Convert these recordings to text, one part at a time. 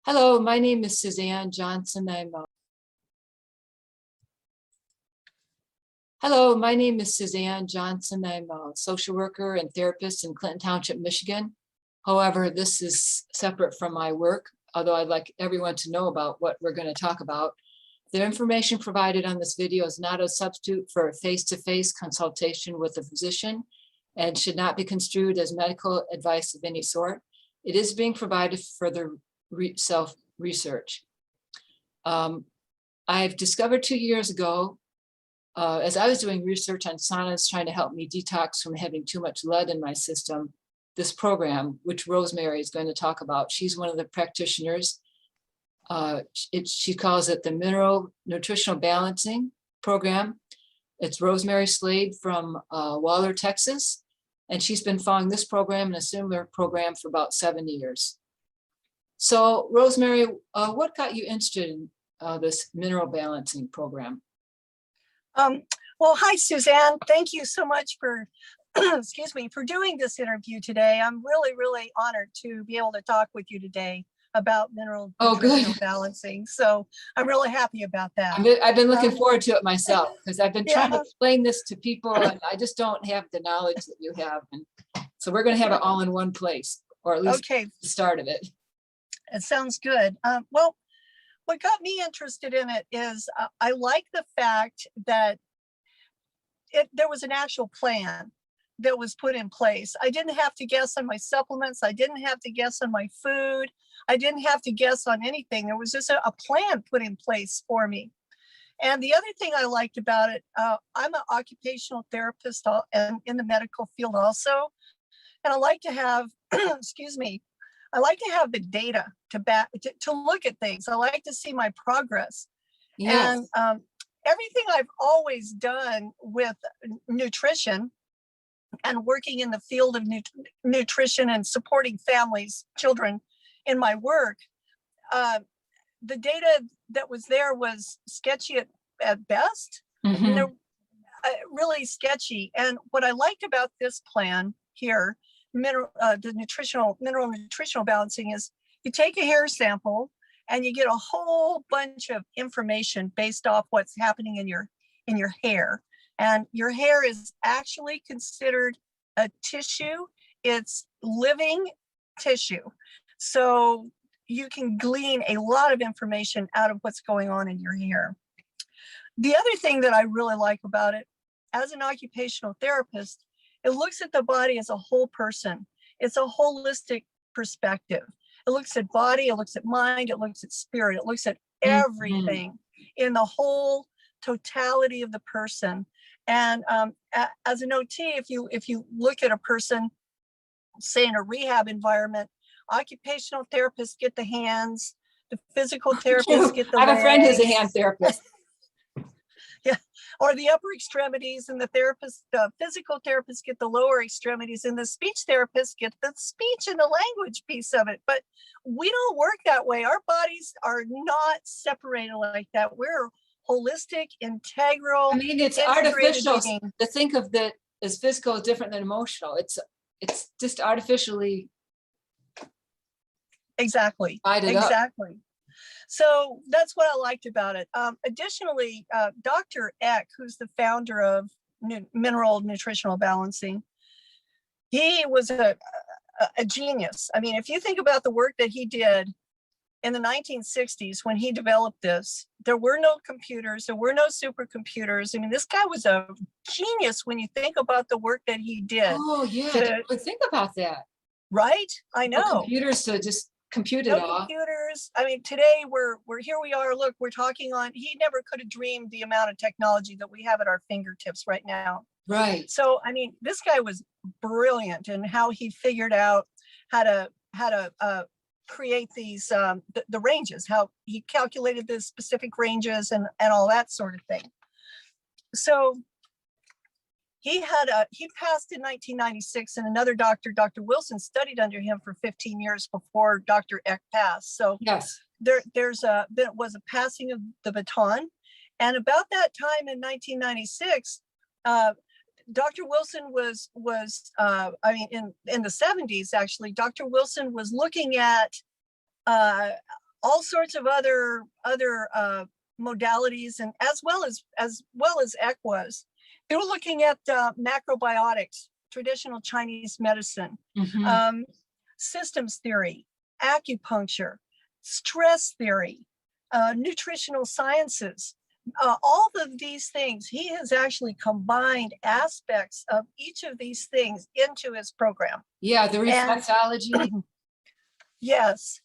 Hello, my name is Suzanne Johnson. I'm a social worker and therapist in Clinton Township, Michigan. However, this is separate from my work, although I'd like everyone to know about what we're going to talk about. The information provided on this video is not a substitute for a face-to-face consultation with a physician and should not be construed as medical advice of any sort. It is being provided for the self-research. I've discovered 2 years ago, as I was doing research on saunas trying to help me detox from having too much lead in my system, this program, which Rosemary is going to talk about, she's one of the practitioners. She calls it the Mineral Nutritional Balancing program. It's Rosemary Slade from Waller, Texas, and she's been following this program and a similar program for about 7 years. So Rosemary, what got you interested in this mineral balancing program? Well, hi, Suzanne. Thank you so much for, excuse me, for doing this interview today. I'm really, really honored to be able to talk with you today about mineral nutritional balancing. So I'm really happy about that. I've been looking forward to it myself because I've been trying to explain this to people and I just don't have the knowledge that you have. And so we're going to have it all in one place, or at least the start of it. It sounds good. Well, what got me interested in it is I like the fact that there was an actual plan that was put in place. I didn't have to guess on my supplements. I didn't have to guess on my food. I didn't have to guess on anything. There was just a plan put in place for me. And the other thing I liked about it, I'm an occupational therapist and in the medical field also. And I like to have, excuse me, I like to have the data to look at things. I like to see my progress. Yes. And everything I've always done with nutrition and working in the field of nutrition and supporting families, children in my work, the data that was there was sketchy at best, and they're really sketchy. And what I liked about this plan here, mineral nutritional balancing, is you take a hair sample and you get a whole bunch of information based off what's happening in your hair. And your hair is actually considered a tissue. It's living tissue. So you can glean a lot of information out of what's going on in your hair. The other thing that I really like about it, as an occupational therapist, it looks at the body as a whole person. It's a holistic perspective. It looks at body, it looks at mind, it looks at spirit, it looks at everything in the whole totality of the person. And as an OT, if you look at a person, say in a rehab environment, occupational therapists get the hands, the physical therapists get the legs. I have a friend who's a hand therapist. Yeah, or the upper extremities, and the physical therapists get the lower extremities, and the speech therapists get the speech and the language piece of it. But we don't work that way. Our bodies are not separated like that. We're holistic, integral. I mean, it's artificial to think of that as physical is different than emotional. It's just artificially. Exactly. Exactly. So that's what I liked about it. Additionally, Dr. Eck, who's the founder of Mineral Nutritional Balancing, he was a genius. I mean, if you think about the work that he did in the 1960s when he developed this, there were no computers, there were no supercomputers. I mean, this guy was a genius when you think about the work that he did. Oh, yeah, I didn't think about that. Right? I know. No computers to just compute it all. No computers. I mean, today we're here we are. Look, we're talking on, he never could have dreamed the amount of technology that we have at our fingertips right now. Right. So, I mean, this guy was brilliant in how he figured out how to create these, the ranges, how he calculated the specific ranges and all that sort of thing. So he passed in 1996, and another doctor, Dr. Wilson, studied under him for 15 years before Dr. Eck passed. So yes, there was a passing of the baton. And about that time in 1996, Dr. Wilson was I mean, in the 70s, actually, Dr. Wilson was looking at all sorts of other modalities, and as well as equas. They were looking at macrobiotics, traditional Chinese medicine, systems theory, acupuncture, stress theory, nutritional sciences. All of these things, he has actually combined aspects of each of these things into his program. Yeah, the reflexology. Yes.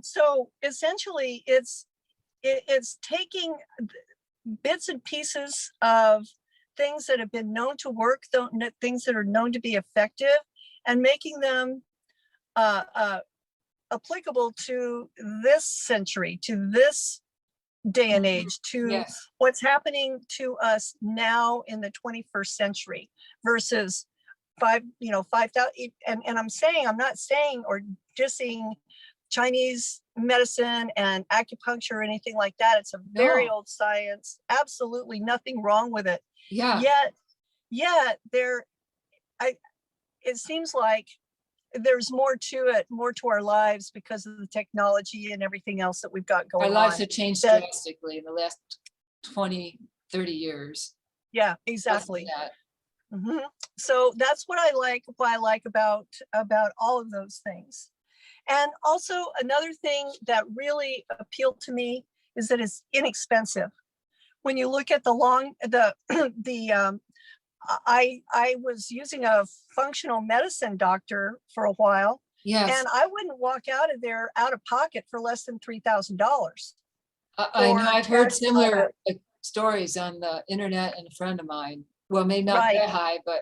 So essentially, it's taking bits and pieces of things that have been known to work, things that are known to be effective, and making them applicable to this century, to this day and age, to what's happening to us now in the 21st century versus 5,000. And I'm not saying or dissing Chinese medicine and acupuncture or anything like that. It's a very old science. Absolutely nothing wrong with it. Yeah. Yet it seems like there's more to it, more to our lives because of the technology and everything else that we've got going on. Our lives have changed drastically in the last 20, 30 years. Yeah, exactly. So that's what I like about all of those things. And also another thing that really appealed to me is that it's inexpensive. When you look at I was using a functional medicine doctor for a while. Yes. And I wouldn't walk out of there out of pocket for less than $3,000. I know I've heard similar stories on the internet, and a friend of mine, well, maybe not that high, but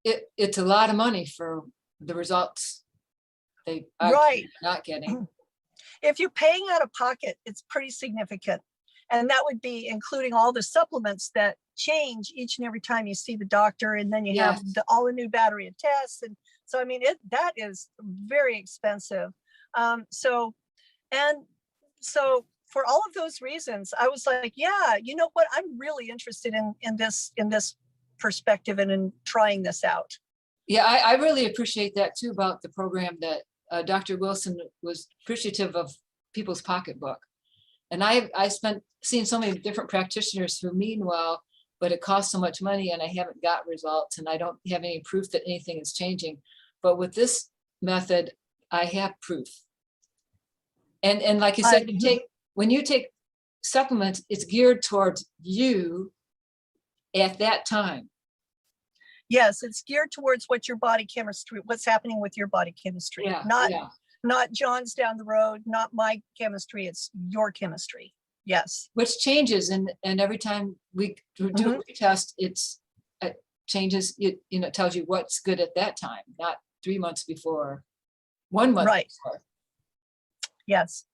it's a lot of money for the results they are not getting. If you're paying out of pocket, it's pretty significant. And that would be including all the supplements that change each and every time you see the doctor. And then you have all the new battery of tests. And so, I mean, that is very expensive. So for all of those reasons, I was like, yeah, you know what? I'm really interested in this perspective and in trying this out. Yeah, I really appreciate that too about the program, that Dr. Wilson was appreciative of people's pocketbook. And I seen so many different practitioners who mean well, but it costs so much money and I haven't got results and I don't have any proof that anything is changing. But with this method, I have proof. And like you said, when you take supplements, it's geared towards you at that time. Yes, it's geared towards what's happening with your body chemistry. Not John's down the road, not my chemistry, it's your chemistry. Yes. Which changes, and every time we do a retest, it changes, it tells you what's good at that time, not 3 months before, 1 month before. Yes.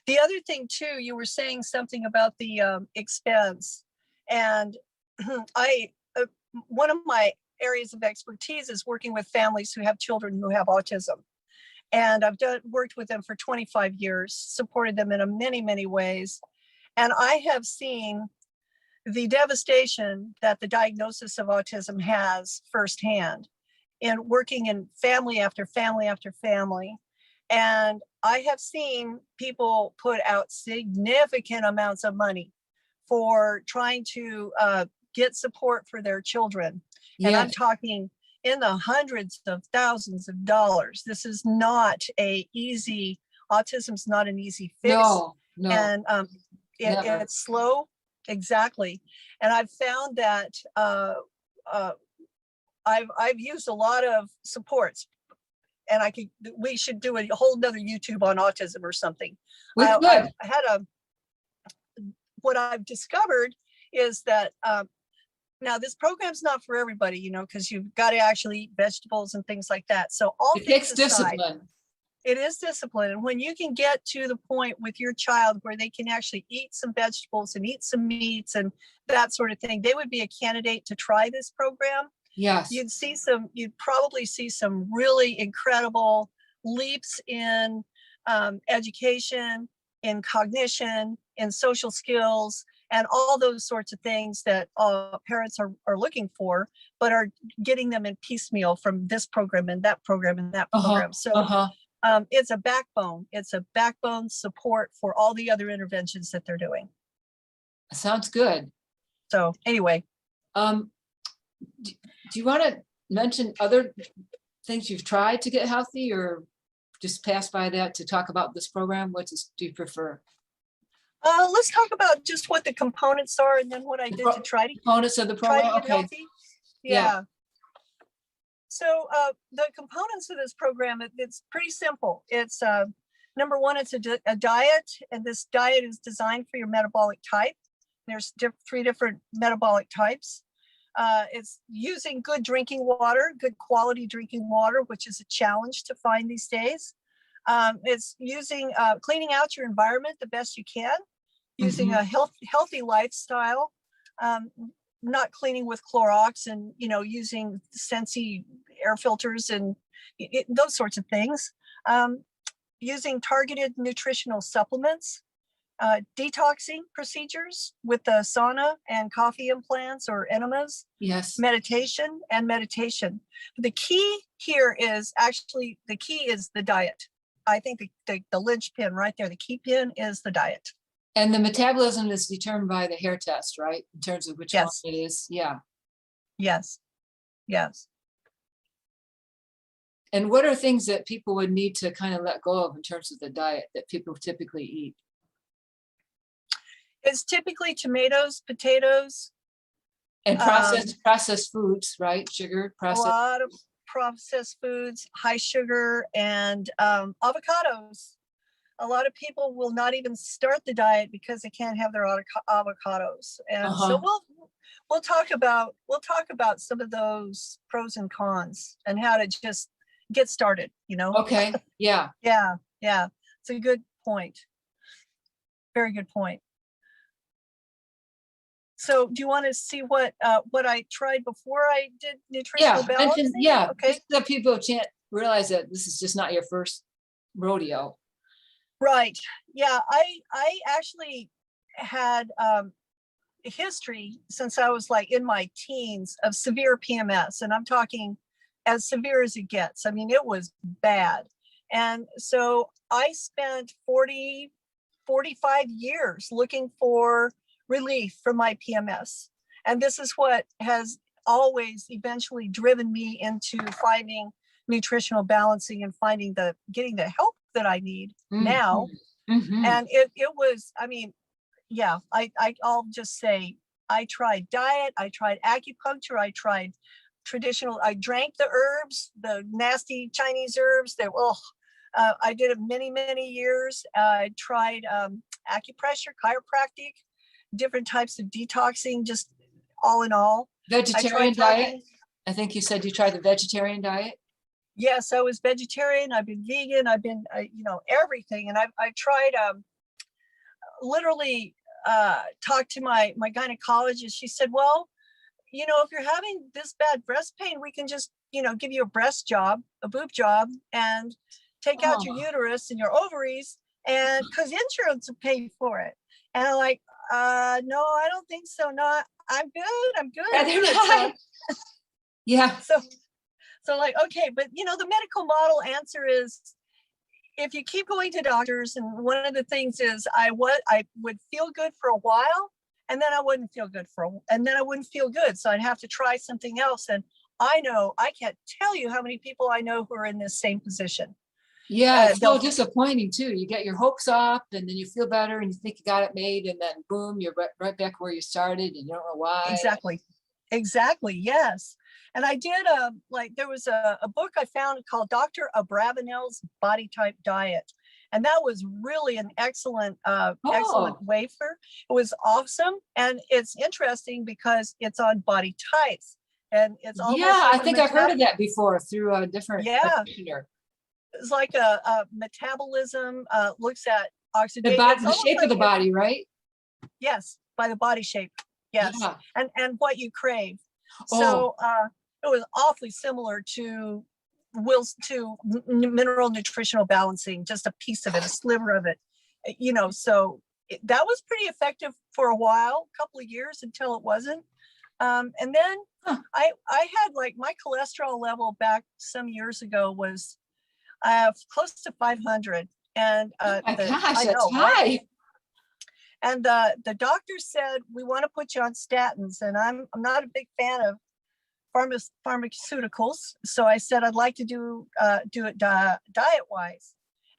The other thing too, you were saying something about the expense, and one of my areas of expertise is working with families who have children who have autism. And I've worked with them for 25 years, supported them in many, many ways. And I have seen the devastation that the diagnosis of autism has firsthand in working in family after family after family. And I have seen people put out significant amounts of money for trying to get support for their children. And I'm talking in the hundreds of thousands of dollars. This is not autism's not an easy fix. No. And it's slow. Exactly. And I've found that I've used a lot of supports, and we should do a whole nother YouTube on autism or something. What I've discovered is that now this program's not for everybody, because you've got to actually eat vegetables and things like that. So it takes discipline. It is discipline. And when you can get to the point with your child where they can actually eat some vegetables and eat some meats and that sort of thing, they would be a candidate to try this program. Yes. You'd probably see some really incredible leaps in education, in cognition, in social skills, and all those sorts of things that parents are looking for, but are getting them in piecemeal from this program and that program and that program. So It's a backbone. It's a backbone support for all the other interventions that they're doing. Sounds good. So anyway. Do you want to mention other things you've tried to get healthy, or just pass by that to talk about this program? What do you prefer? Let's talk about just what the components are, and then what I did to try to components of the try program. to get healthy. Yeah. So the components of this program, it's pretty simple. It's number one, it's a diet, and this diet is designed for your metabolic type. There's 3 different metabolic types. It's using good drinking water, good quality drinking water, which is a challenge to find these days. It's using cleaning out your environment the best you can, using a healthy lifestyle, not cleaning with Clorox, and using Sensi air filters and those sorts of things. Using targeted nutritional supplements, detoxing procedures with the sauna and coffee implants or enemas. Yes. Meditation. The key here is actually the diet. I think the linchpin right there, the key pin is the diet. And the metabolism is determined by the hair test, right? In terms of which one it is. Yeah. Yes. And what are things that people would need to kind of let go of in terms of the diet that people typically eat? It's typically tomatoes, potatoes. And processed foods, right? Sugar, processed. A lot of processed foods, high sugar, and avocados. A lot of people will not even start the diet because they can't have their avocados. And so we'll talk about some of those pros and cons and how to just get started, Okay. Yeah. Yeah. It's a good point. Very good point. So do you want to see what I tried before I did nutritional balancing? Okay. Just so people can't realize that this is just not your first rodeo. Right. Yeah. I actually had a history since I was like in my teens of severe PMS, and I'm talking as severe as it gets. I mean, it was bad. And so I spent 45 years looking for relief from my PMS. And this is what has always eventually driven me into finding nutritional balancing and getting the help that I need now. And it was, I mean, yeah, I'll just say, I tried diet, I tried acupuncture, I tried traditional, I drank the herbs, the nasty Chinese herbs that, I did it many, many years. I tried acupressure, chiropractic, different types of detoxing, just all in all. Vegetarian diet? I think you said you tried the vegetarian diet? Yes, I was vegetarian. I've been vegan. I've been, everything. And I've tried, literally talked to my gynecologist. She said, well, if you're having this bad breast pain, we can just, give you a boob job, and take out your uterus and your ovaries, and because insurance will pay for it. And I'm like, no, I don't think so. No, I'm good. Yeah. So like, okay, but the medical model answer is, if you keep going to doctors, and one of the things is I would feel good for a while, and then I wouldn't feel good and then I wouldn't feel good. So I'd have to try something else. And I can't tell you how many people I know who are in this same position. Yeah, it's so disappointing too. You get your hopes up, and then you feel better, and you think you got it made, and then boom, you're right back where you started, and you don't know why. Exactly. Yes. And I did there was a book I found called Dr. Abravanel's Body Type Diet. And that was really an excellent wafer. It was awesome. And it's interesting because it's on body types. And it's almost I think I've heard of that before through a different practitioner. It's like a metabolism, looks at oxidation. The shape of the body, right? Yes, by the body shape. Yes. Yeah. And what you crave. So it was awfully similar to Mineral Nutritional Balancing, just a piece of it, a sliver of it, so that was pretty effective for a while, a couple of years, until it wasn't. And then I had, like, my cholesterol level back some years ago was, I have close to 500. And Oh my gosh, I that's know, right? high. And the doctor said, we want to put you on statins. And I'm not a big fan of pharmaceuticals. So I said, I'd like to do it diet wise.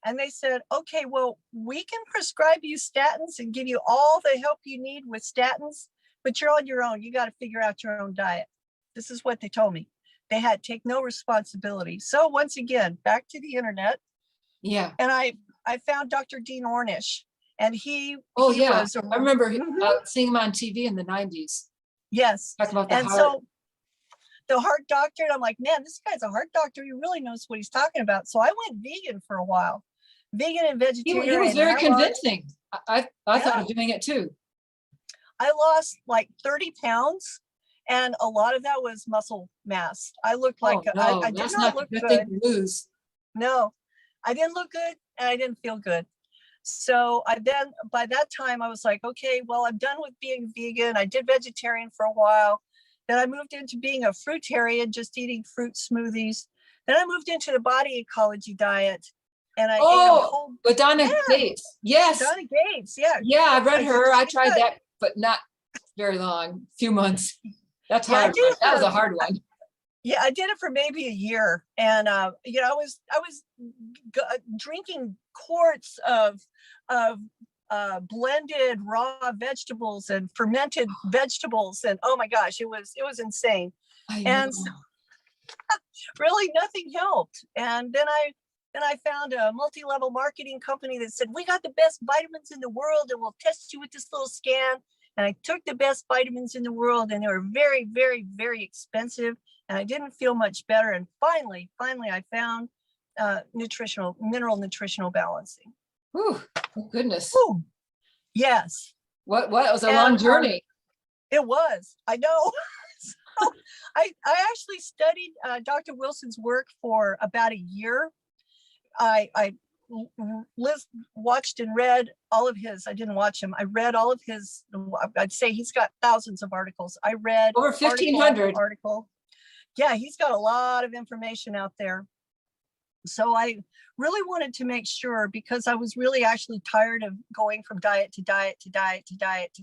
And they said, okay, well, we can prescribe you statins and give you all the help you need with statins, but you're on your own. You got to figure out your own diet. This is what they told me. They had take no responsibility. So once again, back to the internet. Yeah. And I found Dr. Dean Ornish, and he yeah. was I remember seeing him on TV in the 90s. Yes. Talking about the And heart. so the heart doctor, and I'm like, man, this guy's a heart doctor. He really knows what he's talking about. So I went vegan for a while, vegan and vegetarian. He was very convincing. I thought of doing it too. I lost like 30 pounds, and a lot of that was muscle mass. I looked like I did not look good. To lose. No, I didn't look good, and I didn't feel good. So by that time I was like, okay, well, I'm done with being vegan. I did vegetarian for a while. Then I moved into being a fruitarian, just eating fruit smoothies. Then I moved into the body ecology diet. And I ate a whole, with Donna Gates. Yes. Donna Gates, yeah. Yeah, I've read her. I tried that, but not very long, few months. That's hard. That was a hard one. Yeah, I did it for maybe a year. And I was drinking quarts of blended raw vegetables and fermented vegetables, and oh my gosh, it was insane. And so, really nothing helped. And then I found a multi-level marketing company that said, we got the best vitamins in the world and we'll test you with this little scan. And I took the best vitamins in the world, and they were very, very, very expensive, and I didn't feel much better. And finally I found mineral nutritional balancing. Ooh, goodness. Ooh, yes. What it was a long journey. It was. I know. So I actually studied Dr. Wilson's work for about a year. I watched and read all of his. I didn't watch him. I read all of his. I'd say he's got thousands of articles. I read over 1,500 article. Yeah, he's got a lot of information out there. So I really wanted to make sure, because I was really actually tired of going from diet to diet to diet to diet.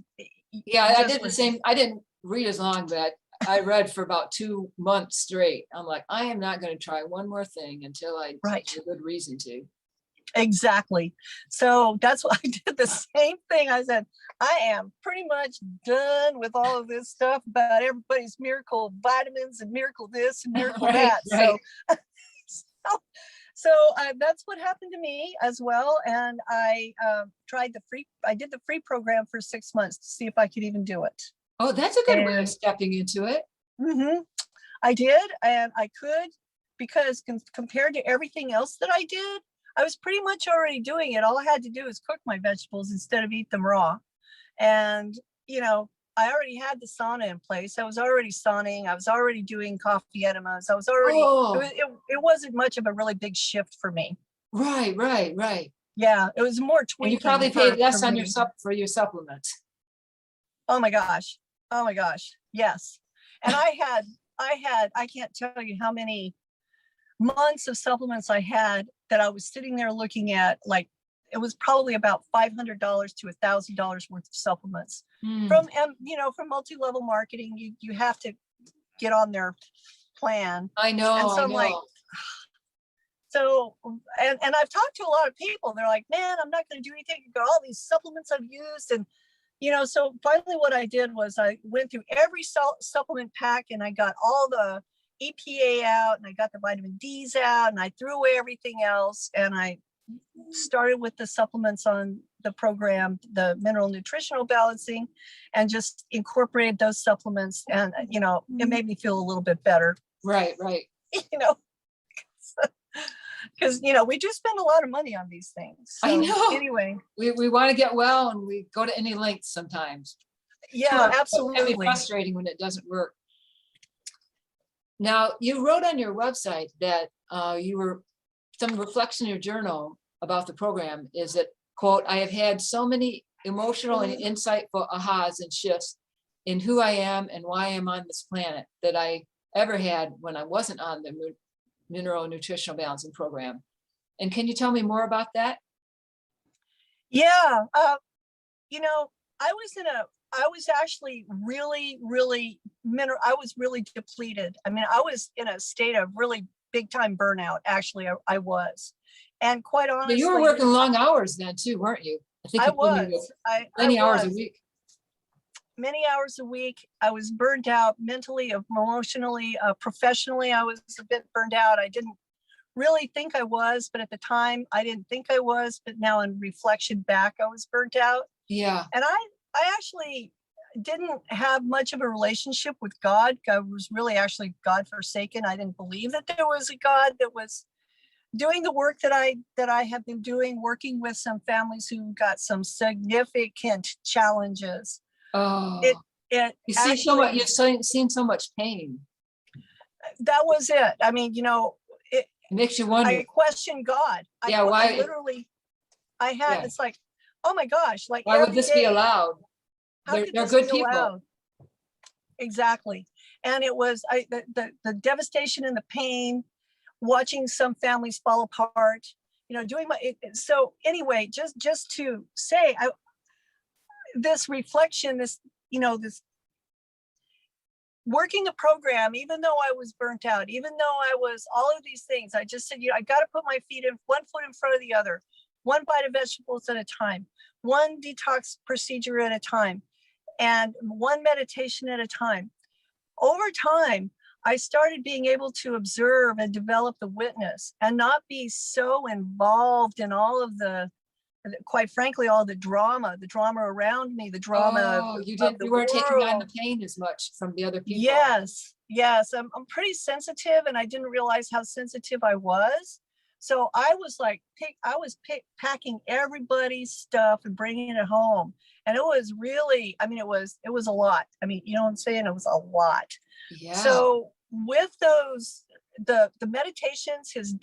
Yeah, I did the same. I didn't read as long, but I read for about 2 months straight. I'm like, I am not going to try one more thing until I have a good reason to. Exactly. So that's why I did the same thing. I said, I am pretty much done with all of this stuff about everybody's miracle vitamins and miracle this and miracle that. Right. So that's what happened to me as well. And I did the free program for 6 months to see if I could even do it. Oh, that's a good way of stepping into it. Mm-hmm. I did, and I could, because compared to everything else that I did, I was pretty much already doing it. All I had to do was cook my vegetables instead of eat them raw. And, I already had the sauna in place. I was already sauning. I was already doing coffee enemas. I was already, it wasn't much of a really big shift for me. Right. Yeah, it was more tweaking. And you probably paid less on for your supplements. Oh my gosh. Yes. And I can't tell you how many months of supplements I had that I was sitting there looking at. Like, it was probably about $500 to $1,000 worth of supplements from multi-level marketing. You have to get on their plan. I know. And so I'm like, and I've talked to a lot of people. They're like, man, I'm not going to do anything. I've got all these supplements I've used. And, so finally what I did was I went through every supplement pack, and I got all the EPA out, and I got the vitamin D's out, and I threw away everything else. And I started with the supplements on the program, the Mineral Nutritional Balancing, and just incorporated those supplements. And, it made me feel a little bit better. Right. Because, we do spend a lot of money on these things. So, I know. Anyway. We want to get well, and we go to any lengths sometimes. Yeah, absolutely. It can be frustrating when it doesn't work. Now, you wrote on your website that some reflection in your journal about the program is that, quote, I have had so many emotional and insightful ahas and shifts in who I am and why I'm on this planet that I ever had when I wasn't on the Mineral Nutritional Balancing program. And can you tell me more about that? Yeah. I was actually I was really depleted. I mean, I was in a state of really big time burnout. Actually, I was. And quite But you were honestly, working long hours then too, weren't you? I think I you told me was, I many hours a was week. many hours a week. I was burned out mentally, emotionally, professionally. I was a bit burned out. I didn't really think I was, but at the time I didn't think I was, but now in reflection back, I was burnt out. Yeah. And I actually didn't have much of a relationship with God. I was really actually God forsaken. I didn't believe that there was a God that was doing the work that I have been doing, working with some families who got some significant challenges. It Oh, it you see so much, actually, seen so much pain. that was it. I mean, it, It makes you wonder, I questioned God. yeah, I why, literally, I had, yeah, it's like, oh my gosh, like why would every this be day, allowed? how could They're this good be people. allowed? Exactly. And it was the devastation and the pain, watching some families fall apart, doing so anyway, just to say, this reflection, this working a program, even though I was burnt out, even though I was all of these things, I just said, I got to put my feet in one foot in front of the other, one bite of vegetables at a time, one detox procedure at a time, and one meditation at a time. Over time, I started being able to observe and develop the witness and not be so involved in all of quite frankly, all the drama around me, the drama Oh, of the you weren't taking on the world. pain as much from the other people. Yes. I'm pretty sensitive, and I didn't realize how sensitive I was. So I was like, packing everybody's stuff and bringing it home. And it was really, I mean, it was a lot. I mean, you know what I'm saying? It was a lot. Yeah. So with the meditations, his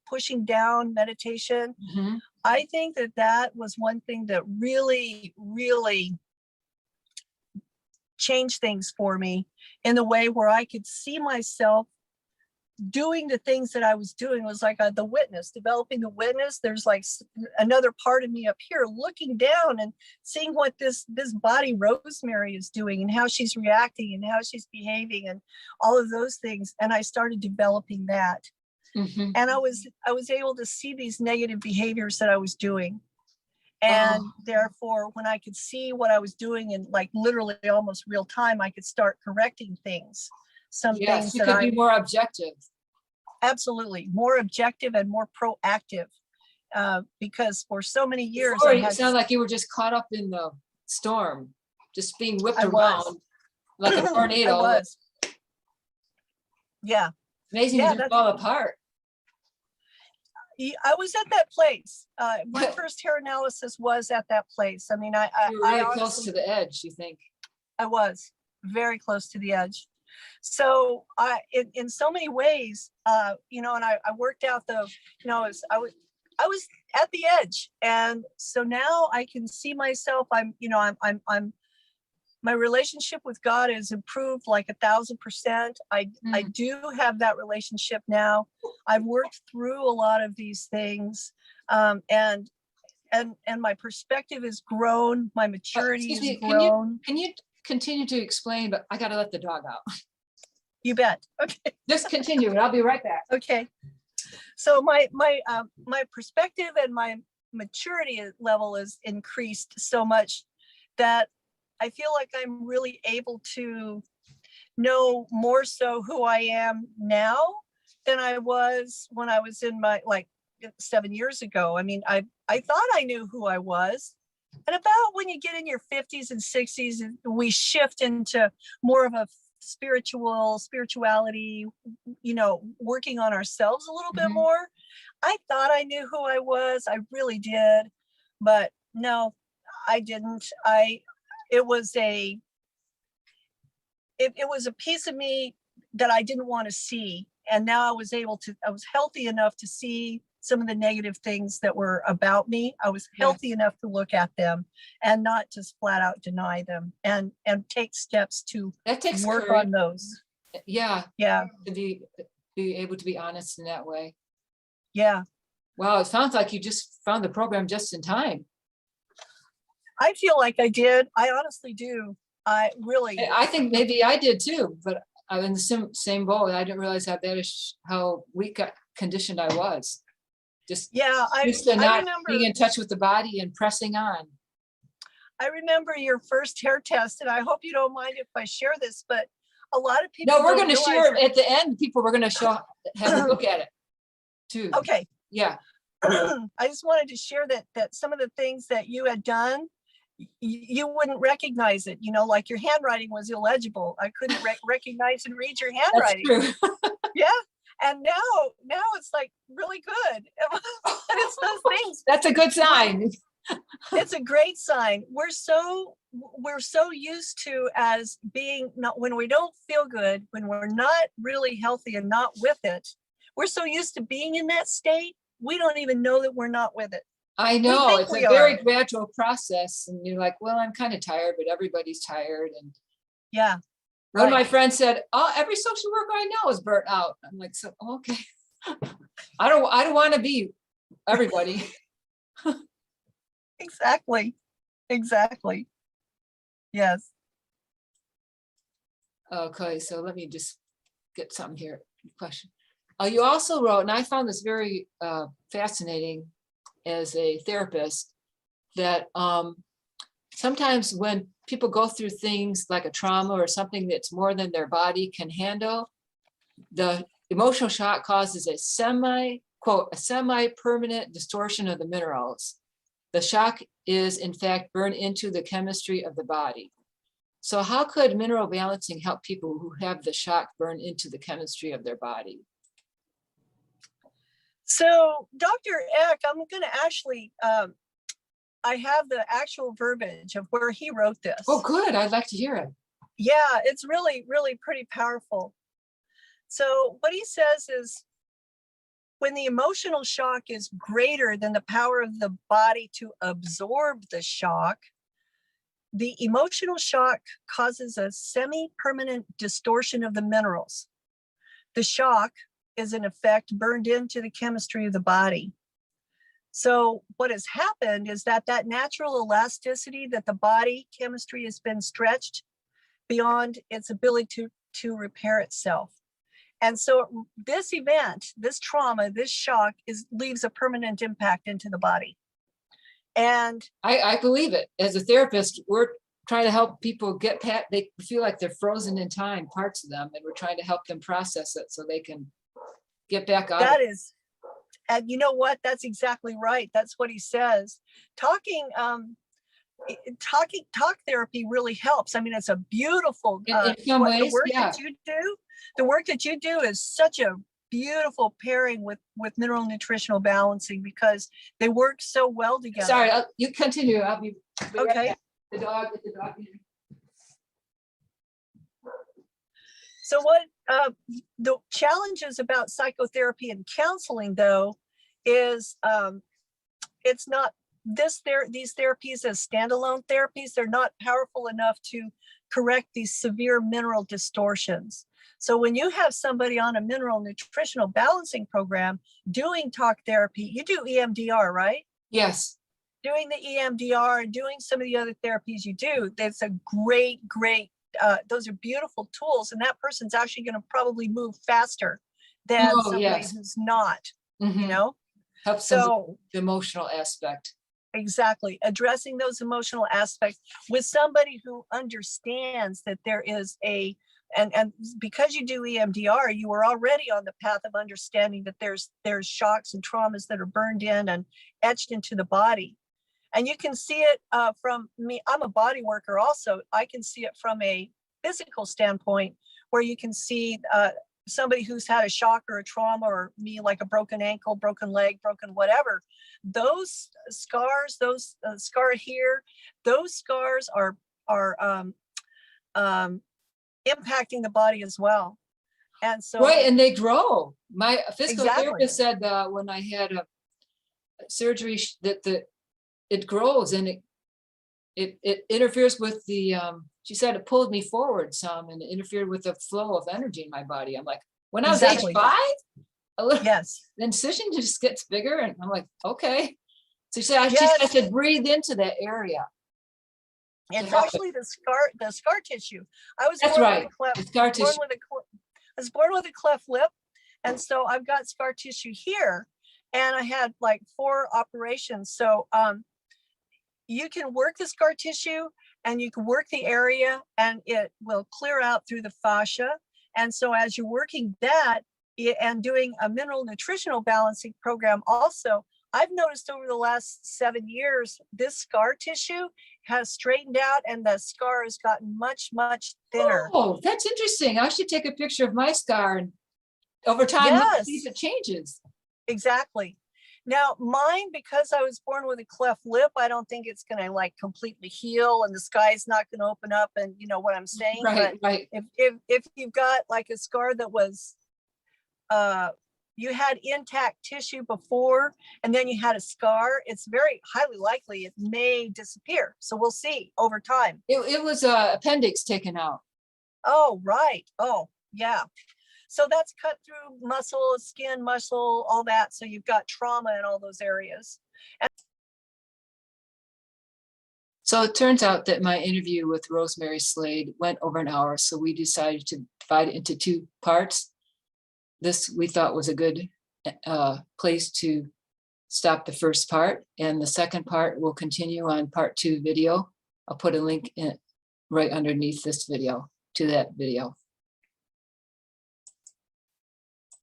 pushing down meditation, Mhm. I think that was one thing that really, really changed things for me in the way where I could see myself doing the things that I was doing. Was like the witness, developing the witness. There's like another part of me up here looking down and seeing what this body Rosemary is doing and how she's reacting and how she's behaving and all of those things. And I started developing that. Mhm. And I was able to see these negative behaviors that I was doing. And Oh, therefore, when I could see what I was doing in like literally almost real time, I could start correcting things. Some yes, things you that could be more objective. absolutely more objective and more proactive. Because for so many years Before, I you had, sound like you were just caught up in the storm, just being whipped I was, around like a I tornado. was, yeah, Amazing you yeah, didn't fall apart. I was at that place. My first hair analysis was at that place. I mean, You were I really close to honestly, the edge, you think. I was very close to the edge. So in so many ways, and I worked out I was at the edge. And so now I can see myself, I'm my relationship with God has improved like 1,000%. I Mm. do have that relationship now. I've worked through a lot of these things. And my perspective has grown, my maturity Excuse has me, grown. can you continue to explain, but I gotta let the dog out. You bet. Okay. Just continue and I'll be right back. Okay. So my perspective and my maturity level is increased so much that I feel like I'm really able to know more so who I am now than I was when I was in my 7 years ago. I mean, I thought I knew who I was. And about when you get in your 50s and 60s, we shift into more of a spirituality, working on ourselves a little bit Mhm. more. I thought I knew who I was. I really did. But no, I didn't. It was a it was a piece of me that I didn't want to see. And now I was healthy enough to see some of the negative things that were about me. I was healthy Yes, enough to look at them and not just flat out deny them and take steps to that takes work courage. on those. Yeah, Yeah. to be able to be honest in that way. Yeah. Wow, it sounds like you just found the program just in time. I feel like I did. I honestly do. I really, I think maybe I did too, but I'm in the same boat. I didn't realize how bad, how weak conditioned I was. Just yeah, used to I not remember, being in touch with the body and pressing on. I remember your first hair test, and I hope you don't mind if I share this, but a lot of people No, we're don't going to realize share it at the end. People, we're going to have a look at it too. Okay. Yeah. I just wanted to share that some of the things that you had done, you wouldn't recognize it. You know, like your handwriting was illegible. I couldn't recognize and read your That's handwriting. true. Yeah. And now it's like really good. And it's those things. That's a good sign. It's a great sign. We're so used to as being not, when we don't feel good, when we're not really healthy and not with it, we're so used to being in that state, we don't even know that we're not with it. I know think it's we a very are. gradual process, and you're like, well, I'm kind of tired, but everybody's tired. And Yeah. one of my Right. friends said, "Oh, every social worker I know is burnt out." I'm like, "So okay, I don't want to be everybody." Exactly. Exactly. Yes. Okay, so let me just get something here. Question. You also wrote, and I found this very fascinating as a therapist, that sometimes when people go through things like a trauma or something that's more than their body can handle, the emotional shock causes a semi-permanent distortion of the minerals. The shock is in fact burned into the chemistry of the body. So how could mineral balancing help people who have the shock burn into the chemistry of their body? So Dr. Eck, I'm going to actually, I have the actual verbiage of where he wrote this. Oh, good. I'd like to hear it. Yeah, it's really, really pretty powerful. So what he says is, when the emotional shock is greater than the power of the body to absorb the shock, the emotional shock causes a semi-permanent distortion of the minerals. The shock is in effect burned into the chemistry of the body. So what has happened is that natural elasticity that the body chemistry has been stretched beyond its ability to repair itself. And so this event, this trauma, this shock leaves a permanent impact into the body. And I believe it. As a therapist, we're trying to help people get past, they feel like they're frozen in time, parts of them, and we're trying to help them process it so they can get back out. that is, and you know what? That's exactly right. That's what he says. Talk therapy really helps. I mean, it's a beautiful, In some ways, the work yeah. that you do, the work that you do is such a beautiful pairing with mineral nutritional balancing, because they work so well together. Sorry, you continue. I'll be right Okay. back. The dog. So what the challenges about psychotherapy and counseling, though, is it's not these therapies as standalone therapies. They're not powerful enough to correct these severe mineral distortions. So when you have somebody on a mineral nutritional balancing program doing talk therapy, you do EMDR, right? Yes. Doing the EMDR and doing some of the other therapies you do, that's a great, those are beautiful tools. And that person's actually going to probably move faster than somebody who's not, you know? Helps them with the emotional aspect. Exactly. Addressing those emotional aspects with somebody who understands that there is and because you do EMDR, you are already on the path of understanding that there's shocks and traumas that are burned in and etched into the body. And you can see it from me. I'm a body worker also. I can see it from a physical standpoint, where you can see somebody who's had a shock or a trauma, or me, like a broken ankle, broken leg, broken whatever. Those scars, those scar here, those scars are impacting the body as well. And so right, and they grow. My physical exactly. therapist said when I had a surgery that it grows, and it interferes with the she said it pulled me forward some and interfered with the flow of energy in my body. I'm like, when I was age 5, a little, Yes. the incision just gets bigger. And I'm like, okay. So she said, Yes. I should breathe into that area. It's help it. actually the scar tissue. I was That's born right. with a cleft, The scar tissue. I was born with a cleft lip. And so I've got scar tissue here, and I had like 4 operations. So you can work the scar tissue and you can work the area, and it will clear out through the fascia. And so as you're working that and doing a mineral nutritional balancing program also, I've noticed over the last 7 years, this scar tissue has straightened out and the scar has gotten much, much thinner. Oh, that's interesting. I should take a picture of my scar and over time, look and see Yes, if it changes. exactly. Now mine, because I was born with a cleft lip, I don't think it's going to like completely heal and the sky's not going to open up, and you know what I'm saying? Right, But right. if you've got like a scar that was, you had intact tissue before and then you had a scar, it's very highly likely it may disappear. So we'll see over time. It was a appendix taken out. Oh, right. Oh, yeah. So that's cut through muscle, skin, muscle, all that. So you've got trauma in all those areas. And So it turns out that my interview with Rosemary Slade went over an hour. So we decided to divide it into 2 parts. This we thought was a good place to stop the first part. And the second part will continue on part 2 video. I'll put a link in right underneath this video to that video.